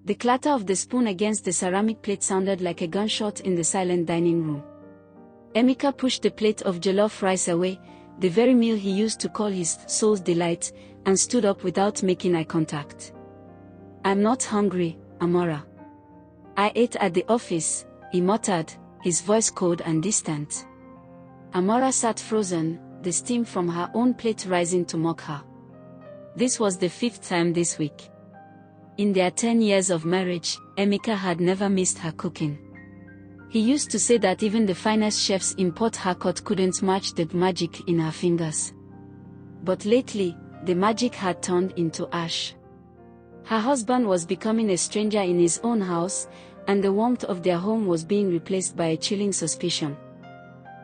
The clatter of the spoon against the ceramic plate sounded like a gunshot in the silent dining room. Emeka pushed the plate of jollof rice away, the very meal he used to call his soul's delight, and stood up without making eye contact. "I'm not hungry, Amara. I ate at the office," he muttered, his voice cold and distant. Amara sat frozen, the steam from her own plate rising to mock her. This was the 5th time this week. In their 10 years of marriage, Emeka had never missed her cooking. He used to say that even the finest chefs in Port Harcourt couldn't match the magic in her fingers. But lately, the magic had turned into ash. Her husband was becoming a stranger in his own house, and the warmth of their home was being replaced by a chilling suspicion.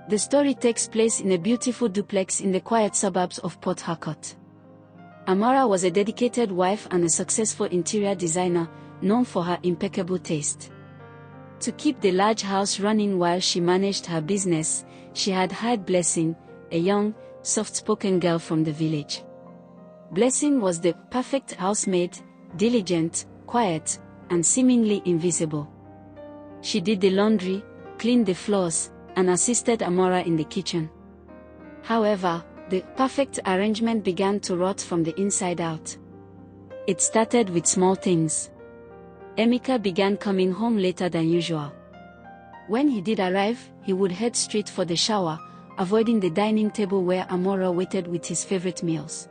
The story takes place in a beautiful duplex in the quiet suburbs of Port Harcourt. Amara was a dedicated wife and a successful interior designer, known for her impeccable taste. To keep the large house running while she managed her business, she had hired Blessing, a young, soft-spoken girl from the village. Blessing was the perfect housemaid, diligent, quiet, and seemingly invisible. She did the laundry, cleaned the floors, and assisted Amara in the kitchen. However, the perfect arrangement began to rot from the inside out. It started with small things. Emeka began coming home later than usual. When he did arrive, he would head straight for the shower, avoiding the dining table where Amara waited with his favorite meals.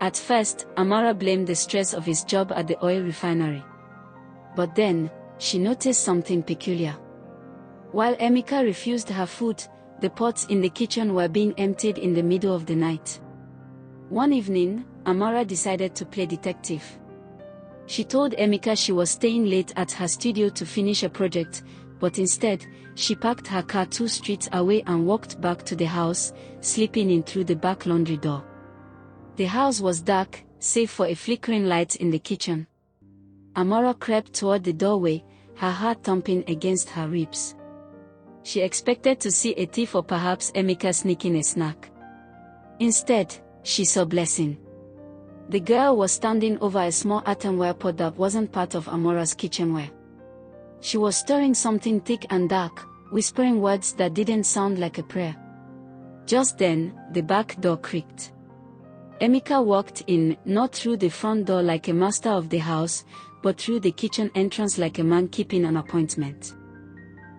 At first, Amara blamed the stress of his job at the oil refinery. But then, she noticed something peculiar. While Emeka refused her food, the pots in the kitchen were being emptied in the middle of the night. One evening, Amara decided to play detective. She told Emeka she was staying late at her studio to finish a project, but instead, she parked her car 2 streets away and walked back to the house, slipping in through the back laundry door. The house was dark, save for a flickering light in the kitchen. Amara crept toward the doorway, her heart thumping against her ribs. She expected to see a thief or perhaps Emeka sneaking a snack. Instead, she saw Blessing. The girl was standing over a small earthenware pot that wasn't part of Amara's kitchenware. She was stirring something thick and dark, whispering words that didn't sound like a prayer. Just then, the back door creaked. Emeka walked in, not through the front door like a master of the house, but through the kitchen entrance like a man keeping an appointment.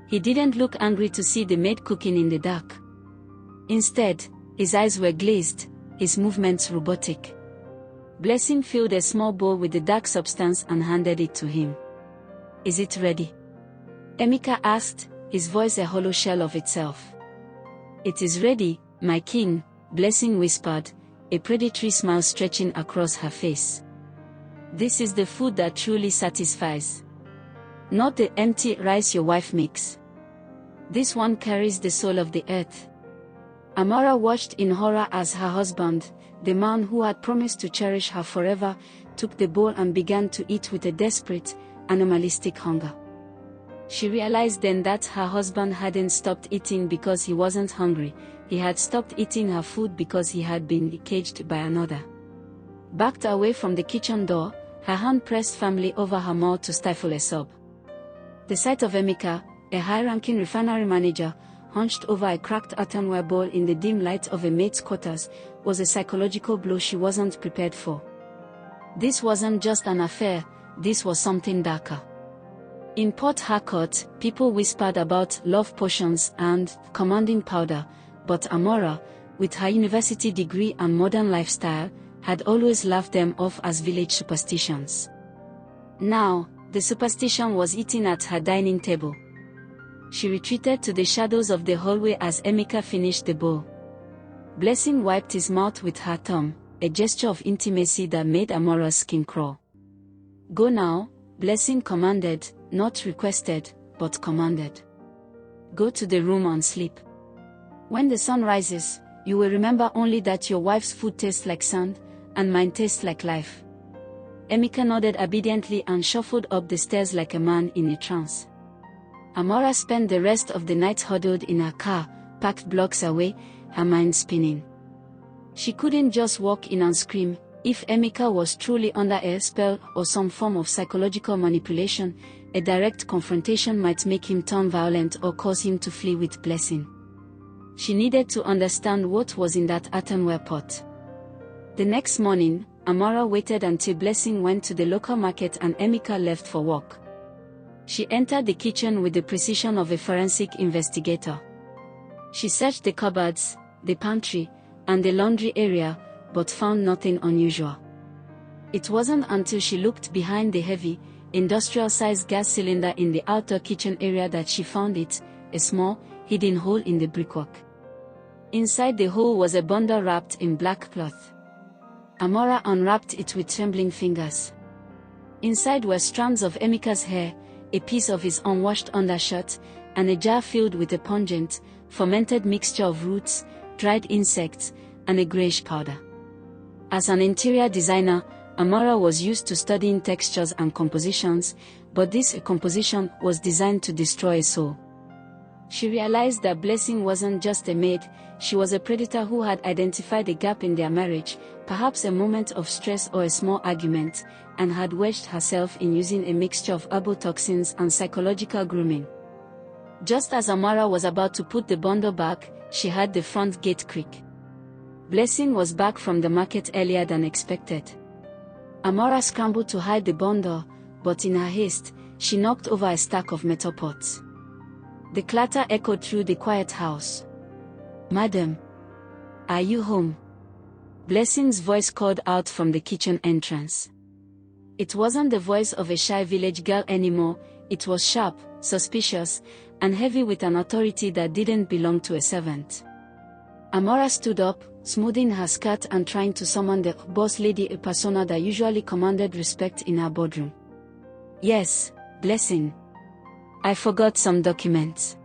He didn't look angry to see the maid cooking in the dark. Instead, his eyes were glazed, his movements robotic. Blessing filled a small bowl with the dark substance and handed it to him. "Is it ready?" Emeka asked, his voice a hollow shell of itself. "It is ready, my king," Blessing whispered, a predatory smile stretching across her face. "This is the food that truly satisfies. Not the empty rice your wife makes. This one carries the soul of the earth." Amara watched in horror as her husband, the man who had promised to cherish her forever, took the bowl and began to eat with a desperate, animalistic hunger. She realized then that her husband hadn't stopped eating because he wasn't hungry, he had stopped eating her food because he had been caged by another. Backed away from the kitchen door, her hand pressed firmly over her mouth to stifle a sob. The sight of Emeka, a high-ranking refinery manager, hunched over a cracked earthenware bowl in the dim light of a maid's quarters, was a psychological blow she wasn't prepared for. This wasn't just an affair, this was something darker. In Port Harcourt, people whispered about love potions and commanding powder, but Amara, with her university degree and modern lifestyle, had always laughed them off as village superstitions. Now, the superstition was eating at her dining table. She retreated to the shadows of the hallway as Emeka finished the bowl. Blessing wiped his mouth with her thumb, a gesture of intimacy that made Amara's skin crawl. "Go now," Blessing commanded, not requested, but commanded. "Go to the room and sleep. When the sun rises, you will remember only that your wife's food tastes like sand, and mine tastes like life." Emeka nodded obediently and shuffled up the stairs like a man in a trance. Amara spent the rest of the night huddled in her car, packed blocks away, her mind spinning. She couldn't just walk in and scream, If Emeka was truly under a spell or some form of psychological manipulation, a direct confrontation might make him turn violent or cause him to flee with Blessing. She needed to understand what was in that earthenware pot. The next morning, Amara waited until Blessing went to the local market and Emeka left for work. She entered the kitchen with the precision of a forensic investigator. She searched the cupboards, the pantry, and the laundry area, but found nothing unusual. It wasn't until she looked behind the heavy, industrial-sized gas cylinder in the outer kitchen area that she found it, a small, hidden hole in the brickwork. Inside the hole was a bundle wrapped in black cloth. Amara unwrapped it with trembling fingers. Inside were strands of Emeka's hair, a piece of his unwashed undershirt, and a jar filled with a pungent, fermented mixture of roots, dried insects, and a grayish powder. As an interior designer, Amara was used to studying textures and compositions, but this composition was designed to destroy a soul. She realized that Blessing wasn't just a maid, she was a predator who had identified a gap in their marriage, perhaps a moment of stress or a small argument, and had wedged herself in using a mixture of herbal toxins and psychological grooming. Just as Amara was about to put the bundle back, she heard the front gate creak. Blessing was back from the market earlier than expected. Amara scrambled to hide the bundle, but in her haste, she knocked over a stack of metal pots. The clatter echoed through the quiet house. "Madam, are you home?" Blessing's voice called out from the kitchen entrance. It wasn't the voice of a shy village girl anymore, it was sharp, suspicious, and heavy with an authority that didn't belong to a servant. Amara stood up, smoothing her skirt and trying to summon the boss lady, a persona that usually commanded respect in her boardroom. "Yes, Blessing. I forgot some documents.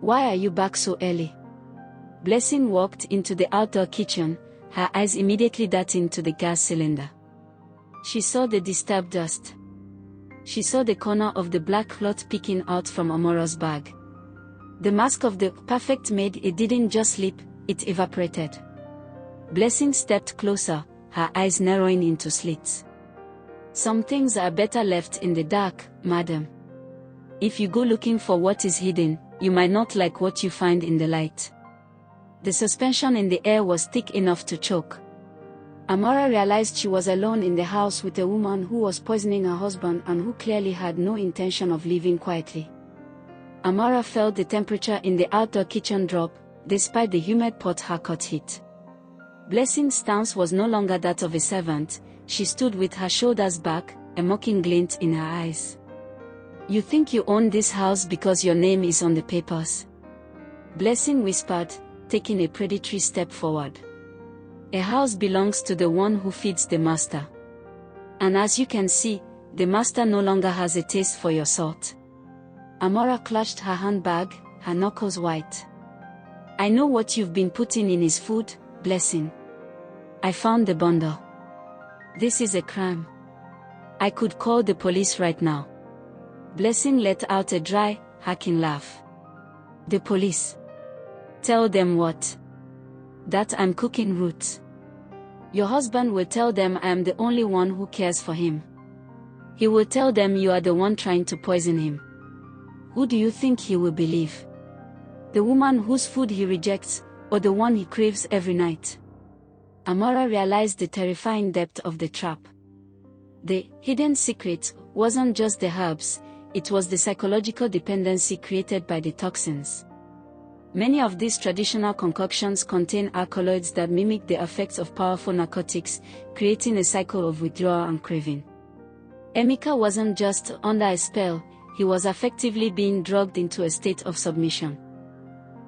Why are you back so early?" Blessing walked into the outdoor kitchen, her eyes immediately darting to the gas cylinder. She saw the disturbed dust. She saw the corner of the black cloth peeking out from Amara's bag. The mask of the perfect maid, it didn't just slip, it evaporated. Blessing stepped closer, her eyes narrowing into slits. "Some things are better left in the dark, madam. If you go looking for what is hidden, you might not like what you find in the light." The suspension in the air was thick enough to choke. Amara realized she was alone in the house with a woman who was poisoning her husband and who clearly had no intention of leaving quietly. Amara felt the temperature in the outdoor kitchen drop, despite the humid pot her hot heat. Blessing's stance was no longer that of a servant, she stood with her shoulders back, a mocking glint in her eyes. "You think you own this house because your name is on the papers?" Blessing whispered, taking a predatory step forward. "A house belongs to the one who feeds the master. And as you can see, the master no longer has a taste for your salt." Amara clutched her handbag, her knuckles white. "I know what you've been putting in his food, Blessing. I found the bundle. This is a crime. I could call the police right now." Blessing let out a dry, hacking laugh. "The police? Tell them what?" "That I'm cooking roots. Your husband will tell them I am the only one who cares for him. He will tell them you are the one trying to poison him. Who do you think he will believe? The woman whose food he rejects, or the one he craves every night?" Amara realized the terrifying depth of the trap. The hidden secret wasn't just the herbs, it was the psychological dependency created by the toxins. Many of these traditional concoctions contain alkaloids that mimic the effects of powerful narcotics, creating a cycle of withdrawal and craving. Emeka wasn't just under a spell, he was effectively being drugged into a state of submission.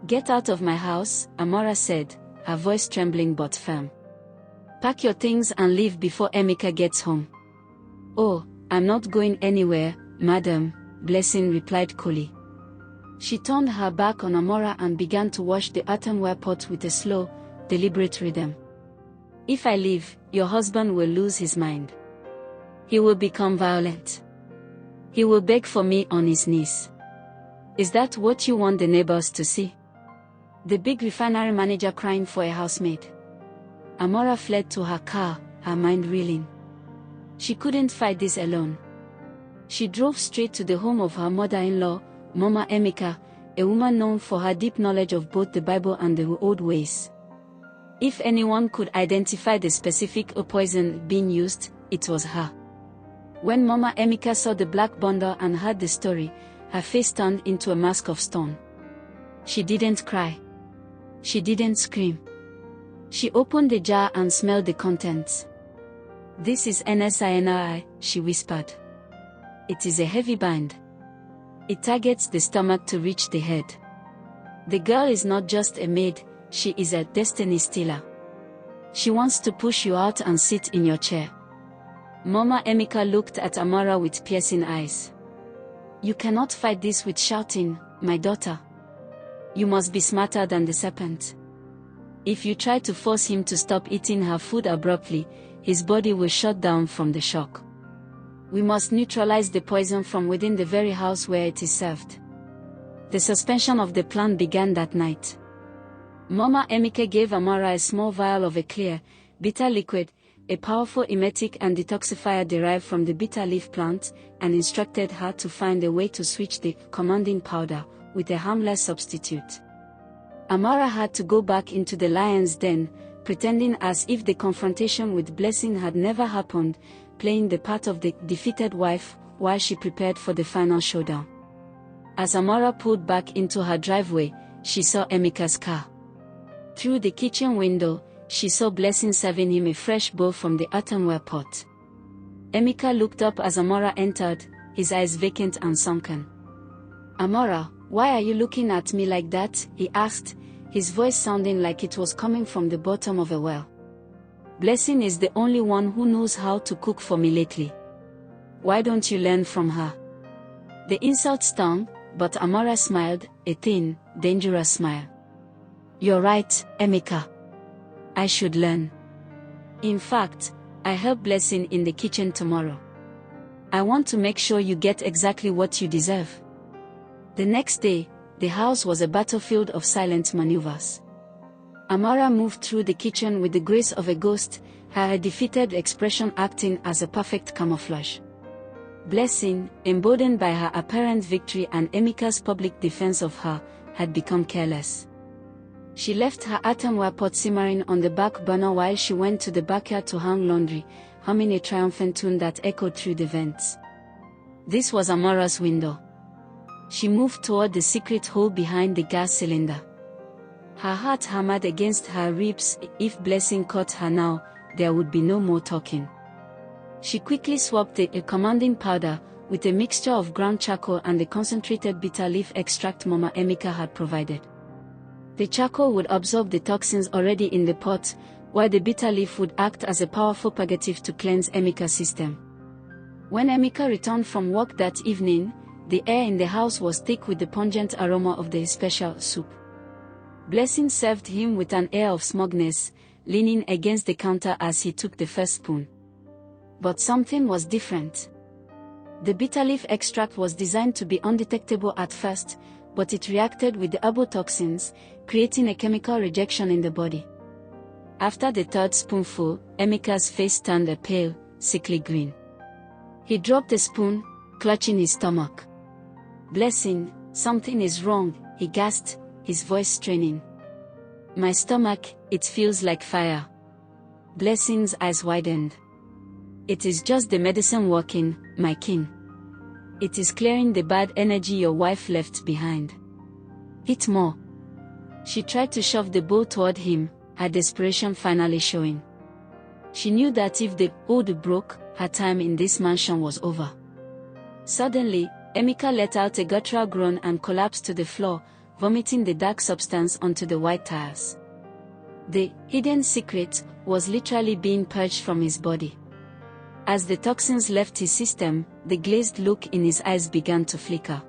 "Get out of my house," Amara said, her voice trembling but firm. "Pack your things and leave before Emeka gets home." "Oh, I'm not going anywhere, madam," Blessing replied coolly. She turned her back on Amara and began to wash the earthenware pot with a slow, deliberate rhythm. "If I leave, your husband will lose his mind. He will become violent. He will beg for me on his knees. Is that what you want the neighbors to see? The big refinery manager crying for a housemaid?" Amara fled to her car, her mind reeling. She couldn't fight this alone. She drove straight to the home of her mother-in-law, Mama Emeka, a woman known for her deep knowledge of both the Bible and the old ways. If anyone could identify the specific poison being used, it was her. When Mama Emeka saw the black bundle and heard the story, her face turned into a mask of stone. She didn't cry. She didn't scream. She opened the jar and smelled the contents. "This is NSINRI," she whispered. "It is a heavy bind. It targets the stomach to reach the head. The girl is not just a maid, she is a destiny stealer. She wants to push you out and sit in your chair." Mama Emeka looked at Amara with piercing eyes. "You cannot fight this with shouting, my daughter. You must be smarter than the serpent. If you try to force him to stop eating her food abruptly, his body will shut down from the shock. We must neutralize the poison from within the very house where it is served." The suspension of the plan began that night. Mama Emeka gave Amara a small vial of a clear, bitter liquid, a powerful emetic and detoxifier derived from the bitter leaf plant, and instructed her to find a way to switch the commanding powder with a harmless substitute. Amara had to go back into the lion's den, pretending as if the confrontation with Blessing had never happened, playing the part of the defeated wife while she prepared for the final showdown. As Amara pulled back into her driveway, she saw Emeka's car. Through the kitchen window, she saw Blessing serving him a fresh bowl from the earthenware pot. Emeka looked up as Amara entered, his eyes vacant and sunken. "Amara, why are you looking at me like that?" he asked, his voice sounding like it was coming from the bottom of a well. "Blessing is the only one who knows how to cook for me lately. Why don't you learn from her?" The insult stung, but Amara smiled, a thin, dangerous smile. "You're right, Emeka. I should learn. In fact, I help Blessing in the kitchen tomorrow. I want to make sure you get exactly what you deserve." The next day, the house was a battlefield of silent maneuvers. Amara moved through the kitchen with the grace of a ghost, her defeated expression acting as a perfect camouflage. Blessing, emboldened by her apparent victory and Emeka's public defense of her, had become careless. She left her earthenware pot simmering on the back burner while she went to the backyard to hang laundry, humming a triumphant tune that echoed through the vents. This was Amara's window. She moved toward the secret hole behind the gas cylinder. Her heart hammered against her ribs. If Blessing caught her now, there would be no more talking. She quickly swapped the commanding powder with a mixture of ground charcoal and the concentrated bitter leaf extract Mama Emeka had provided. The charcoal would absorb the toxins already in the pot, while the bitter leaf would act as a powerful purgative to cleanse Emeka's system. When Emeka returned from work that evening, the air in the house was thick with the pungent aroma of the special soup. Blessing served him with an air of smugness, leaning against the counter as he took the first spoon. But something was different. The bitter leaf extract was designed to be undetectable at first, but it reacted with the herbal toxins, creating a chemical rejection in the body. After the third spoonful, Emeka's face turned a pale, sickly green. He dropped the spoon, clutching his stomach. "Blessing, something is wrong," he gasped, his voice straining. "My stomach, it feels like fire." Blessing's eyes widened. "It is just the medicine working, my king. It is clearing the bad energy your wife left behind. Eat more." She tried to shove the bowl toward him, her desperation finally showing. She knew that if the old broke, her time in this mansion was over. Suddenly, Emeka let out a guttural groan and collapsed to the floor, vomiting the dark substance onto the white tiles. The hidden secret was literally being purged from his body. As the toxins left his system, the glazed look in his eyes began to flicker.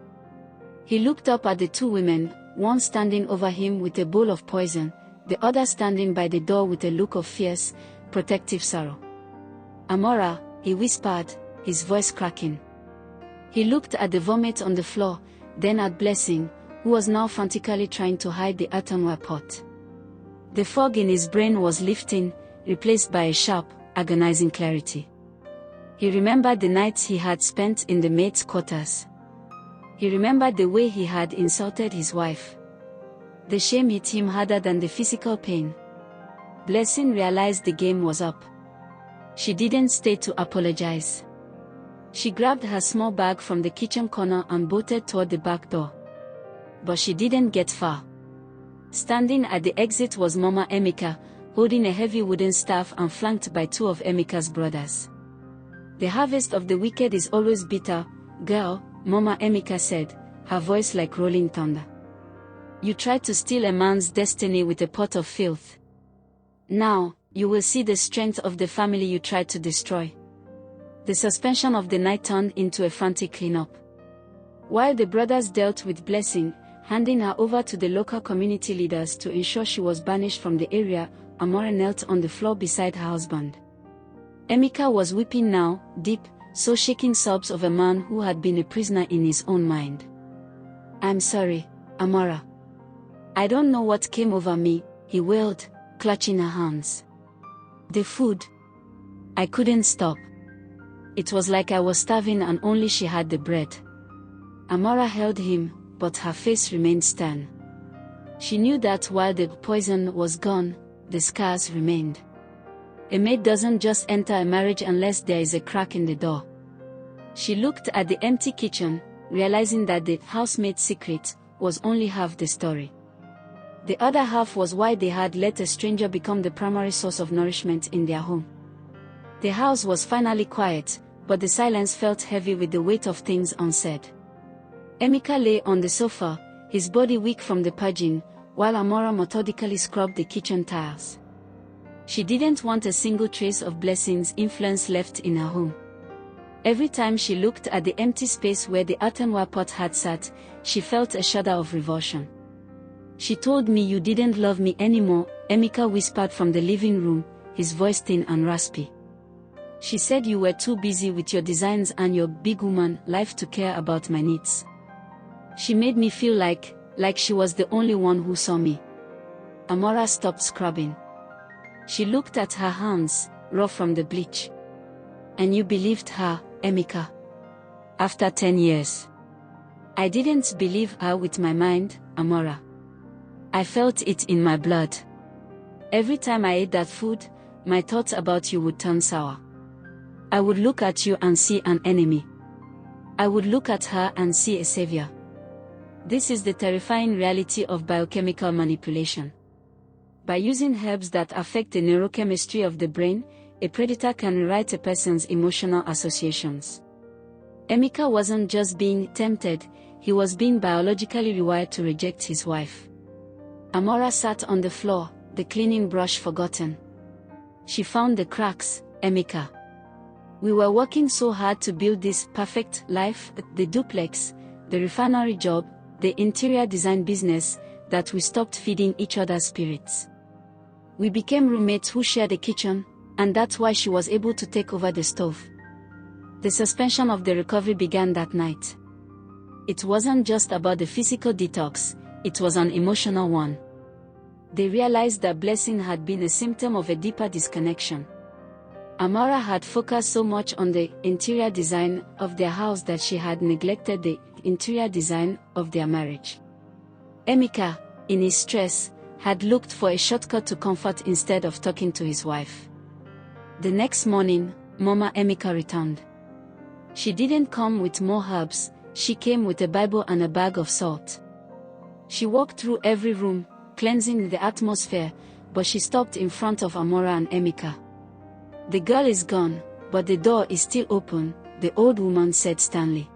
He looked up at the two women, one standing over him with a bowl of poison, the other standing by the door with a look of fierce, protective sorrow. "Amara," he whispered, his voice cracking. He looked at the vomit on the floor, then at Blessing, who was now frantically trying to hide the earthenware pot. The fog in his brain was lifting, replaced by a sharp, agonizing clarity. He remembered the nights he had spent in the maid's quarters. He remembered the way he had insulted his wife. The shame hit him harder than the physical pain. Blessing realized the game was up. She didn't stay to apologize. She grabbed her small bag from the kitchen corner and bolted toward the back door. But she didn't get far. Standing at the exit was Mama Emeka, holding a heavy wooden staff and flanked by two of Emeka's brothers. "The harvest of the wicked is always bitter, girl," Mama Emeka said, her voice like rolling thunder. "You tried to steal a man's destiny with a pot of filth. Now, you will see the strength of the family you tried to destroy." The suspension of the night turned into a frantic cleanup. While the brothers dealt with Blessing, handing her over to the local community leaders to ensure she was banished from the area, Amara knelt on the floor beside her husband. Emeka was weeping now, deep, so shaking sobs of a man who had been a prisoner in his own mind. "I'm sorry, Amara. I don't know what came over me," he wailed, clutching her hands. "The food. I couldn't stop. It was like I was starving and only she had the bread." Amara held him, but her face remained stern. She knew that while the poison was gone, the scars remained. A maid doesn't just enter a marriage unless there is a crack in the door. She looked at the empty kitchen, realizing that the housemaid's secret was only half the story. The other half was why they had let a stranger become the primary source of nourishment in their home. The house was finally quiet, but the silence felt heavy with the weight of things unsaid. Emeka lay on the sofa, his body weak from the purging, while Amara methodically scrubbed the kitchen tiles. She didn't want a single trace of Blessing's influence left in her home. Every time she looked at the empty space where the earthenware pot had sat, she felt a shudder of revulsion. "She told me you didn't love me anymore," Emeka whispered from the living room, his voice thin and raspy. "She said you were too busy with your designs and your big woman life to care about my needs. She made me feel like she was the only one who saw me." Amara stopped scrubbing. She looked at her hands, raw from the bleach. "And you believed her, Emeka? After 10 years. "I didn't believe her with my mind, Amara. I felt it in my blood. Every time I ate that food, my thoughts about you would turn sour. I would look at you and see an enemy. I would look at her and see a savior." This is the terrifying reality of biochemical manipulation. By using herbs that affect the neurochemistry of the brain, a predator can rewrite a person's emotional associations. Emeka wasn't just being tempted, he was being biologically rewired to reject his wife. Amara sat on the floor, the cleaning brush forgotten. She found the cracks. "Emeka. We were working so hard to build this perfect life, the duplex, the refinery job, the interior design business, that we stopped feeding each other's spirits. We became roommates who shared a kitchen, and that's why she was able to take over the stove." The suspension of the recovery began that night. It wasn't just about the physical detox, it was an emotional one. They realized that Blessing had been a symptom of a deeper disconnection. Amara had focused so much on the interior design of their house that she had neglected the interior design of their marriage. Emeka, in his stress, had looked for a shortcut to comfort instead of talking to his wife. The next morning, Mama Emeka returned. She didn't come with more herbs, she came with a Bible and a bag of salt. She walked through every room, cleansing the atmosphere, but she stopped in front of Amara and Emeka. "The girl is gone, but the door is still open," the old woman said sternly.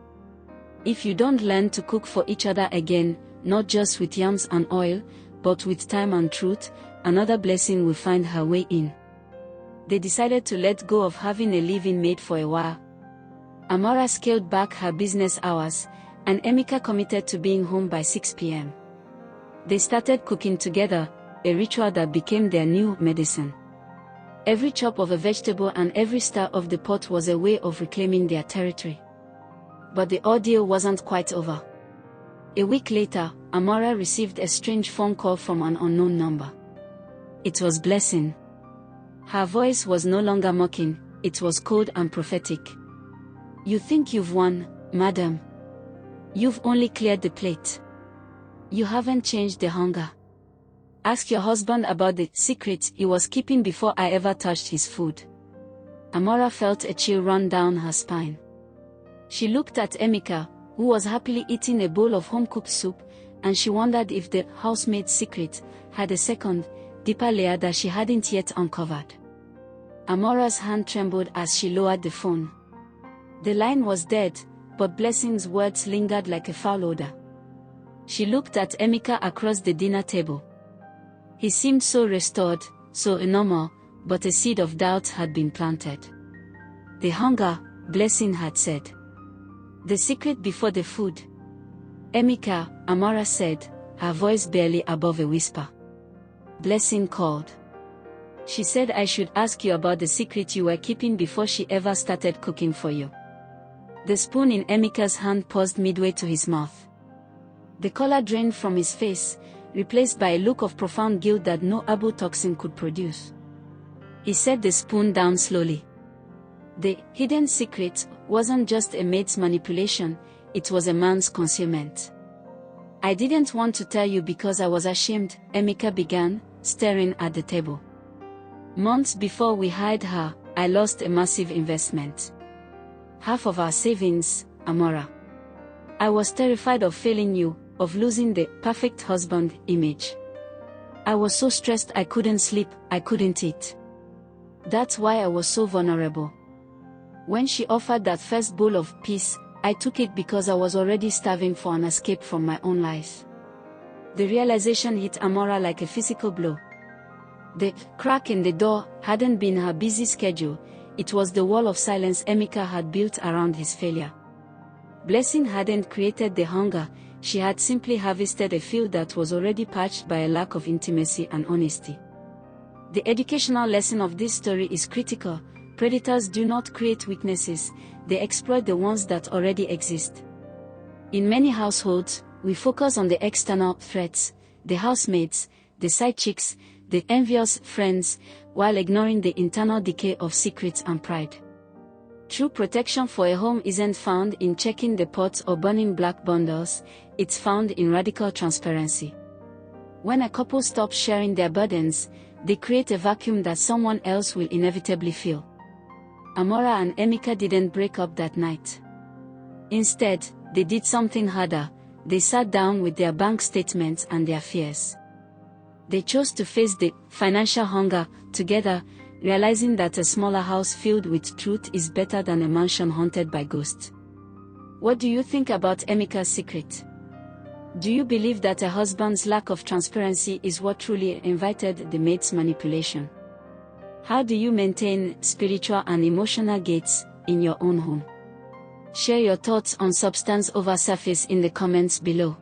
"If you don't learn to cook for each other again, not just with yams and oil, but with time and truth, another Blessing will find her way in." They decided to let go of having a live-in maid for a while. Amara scaled back her business hours, and Emeka committed to being home by 6 p.m. They started cooking together, a ritual that became their new medicine. Every chop of a vegetable and every stir of the pot was a way of reclaiming their territory. But the ordeal wasn't quite over. A week later, Amara received a strange phone call from an unknown number. It was Blessing. Her voice was no longer mocking, it was cold and prophetic. You think you've won, madam? You've only cleared the plate. You haven't changed the hunger. Ask your husband about the secret he was keeping before I ever touched his food. Amara felt a chill run down her spine. She looked at Emeka, who was happily eating a bowl of home-cooked soup, and she wondered if the housemaid's secret had a second, deeper layer that she hadn't yet uncovered. Amara's hand trembled as she lowered the phone. The line was dead, but Blessing's words lingered like a foul odor. She looked at Emeka across the dinner table. He seemed so restored, so normal, but a seed of doubt had been planted. The hunger, Blessing had said. The secret before the food. Emeka, Amara said, her voice barely above a whisper. Blessing called. She said I should ask you about the secret you were keeping before she ever started cooking for you. The spoon in Emeka's hand paused midway to his mouth. The color drained from his face, replaced by a look of profound guilt that no toxin could produce. He set the spoon down slowly. The hidden secret wasn't just a maid's manipulation, it was a man's concealment. I didn't want to tell you because I was ashamed, Emeka began, staring at the table. Months before we hired her, I lost a massive investment. Half of our savings, Amara. I was terrified of failing you, of losing the perfect husband image. I was so stressed I couldn't sleep, I couldn't eat. That's why I was so vulnerable. When she offered that first bowl of peace, I took it because I was already starving for an escape from my own life. The realization hit Amara like a physical blow. The crack in the door hadn't been her busy schedule, it was the wall of silence Emeka had built around his failure. Blessing hadn't created the hunger, she had simply harvested a field that was already parched by a lack of intimacy and honesty. The educational lesson of this story is critical. Predators do not create weaknesses, they exploit the ones that already exist. In many households, we focus on the external threats, the housemaids, the side chicks, the envious friends, while ignoring the internal decay of secrets and pride. True protection for a home isn't found in checking the pots or burning black bundles, it's found in radical transparency. When a couple stops sharing their burdens, they create a vacuum that someone else will inevitably fill. Amara and Emeka didn't break up that night. Instead, they did something harder, they sat down with their bank statements and their fears. They chose to face the financial hunger together, realizing that a smaller house filled with truth is better than a mansion haunted by ghosts. What do you think about Emeka's secret? Do you believe that a husband's lack of transparency is what truly invited the maid's manipulation? How do you maintain spiritual and emotional gates in your own home? Share your thoughts on substance over surface in the comments below.